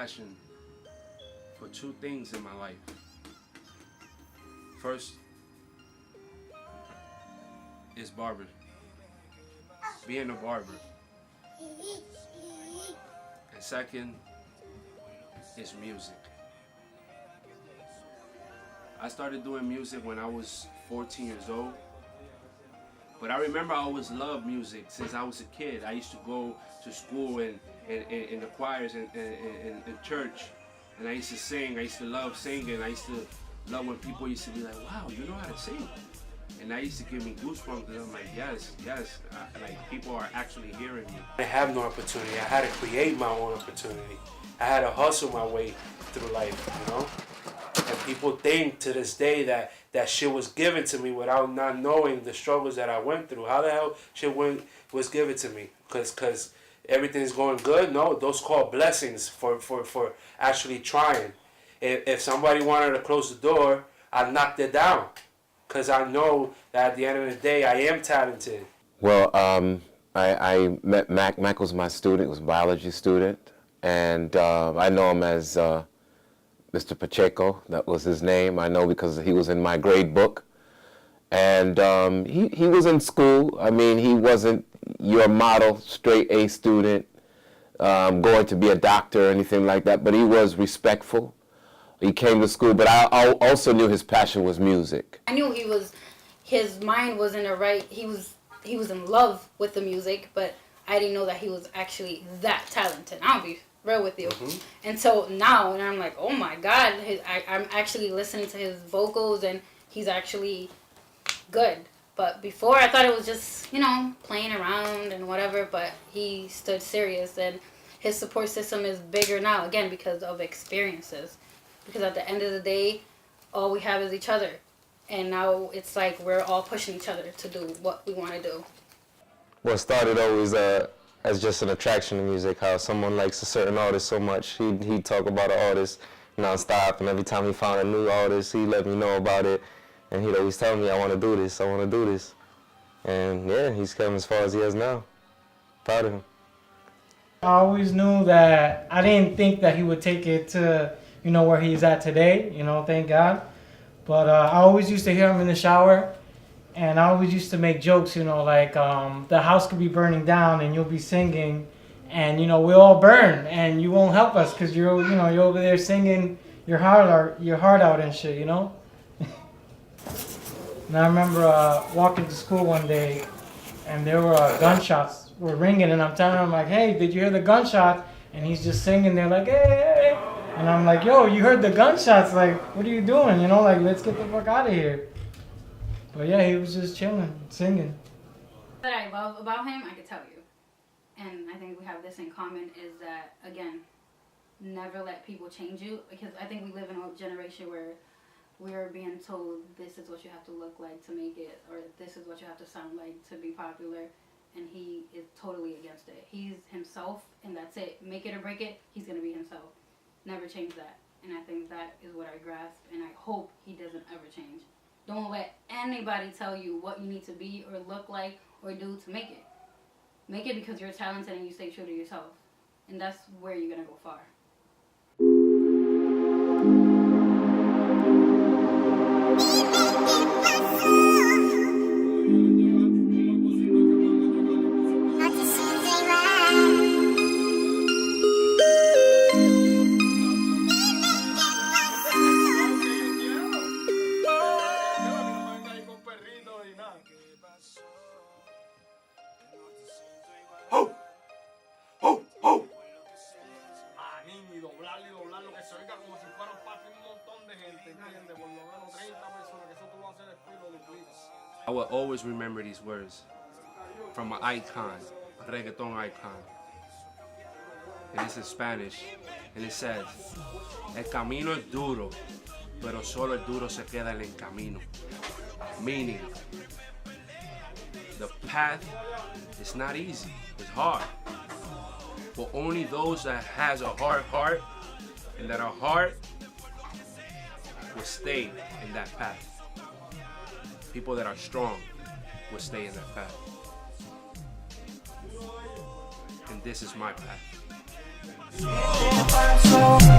passion for two things in my life. First is barber, being a barber. And second is music. I started doing music when I was 14 years old. But I remember I always loved music since I was a kid. I used to go to school and in the choirs and in church. And I used to sing. I used to love singing. I used to love when people used to be like, wow, you know how to sing. And that used to give me goosebumps because I'm like, yes, like people are actually hearing me. I have no opportunity. I had to create my own opportunity. I had to hustle my way through life, you know? And people think to this day that shit was given to me without not knowing the struggles that I went through. How the hell shit was given to me? Because everything's going good? No, those called blessings for actually trying. If somebody wanted to close the door, I knocked it down. Because I know that at the end of the day, I am talented. Well, I met Mac. Mac was my student, was a biology student. And I know him as Mr. Pacheco, that was his name. I know because he was in my grade book. And he was in school. I mean, he wasn't your model, straight A student, going to be a doctor or anything like that, but he was respectful. He came to school, but I also knew his passion was music. I knew his mind was in the right, he was in love with the music, but I didn't know that he was actually that talented. I'll be real with you. Mm-hmm. And so now, and I'm like, oh my God, I'm actually listening to his vocals, and he's actually good. But before, I thought it was just, you know, playing around and whatever, but he stood serious, and his support system is bigger now, again, because of experiences. Because at the end of the day, all we have is each other. And now it's like we're all pushing each other to do what we want to do. Well, it started always as just an attraction to music, how someone likes a certain artist so much. He'd talk about an artist nonstop, and every time he found a new artist, he'd let me know about it. And he'd always tell me, I want to do this, I want to do this. And yeah, he's come as far as he has now. Proud of him. I always knew that I didn't think that he would take it to, you know, where he's at today, you know, thank God. But I always used to hear him in the shower, and I always used to make jokes, you know, like the house could be burning down and you'll be singing, and, you know, we'll all burn and you won't help us because you're over there singing your heart out and shit, you know. And I remember walking to school one day, and there were gunshots were ringing, and I'm telling him, like, hey, did you hear the gunshots? And he's just singing there like, hey, hey. And I'm like, yo, you heard the gunshots, like, what are you doing? You know, like, let's get the fuck out of here. But yeah, he was just chilling, singing. What I love about him, I could tell you, and I think we have this in common, is that, again, never let people change you, because I think we live in a generation where we're being told this is what you have to look like to make it, or this is what you have to sound like to be popular, and he is totally against it. He's himself, and that's it. Make it or break it, he's going to be himself. Never change that. And I think that is what I grasp, and I hope he doesn't ever change. Don't let anybody tell you what you need to be or look like or do to make it. Make it because you're talented and you stay true to yourself. And that's where you're going to go far. I will always remember these words from an icon, a reggaeton icon. And it's in Spanish, and it says, El camino es duro, pero solo el duro se queda en el camino. Meaning, the path is not easy, it's hard. But only those that has a hard heart and that are hard will stay in that path. People that are strong will stay in that path. And this is my path. So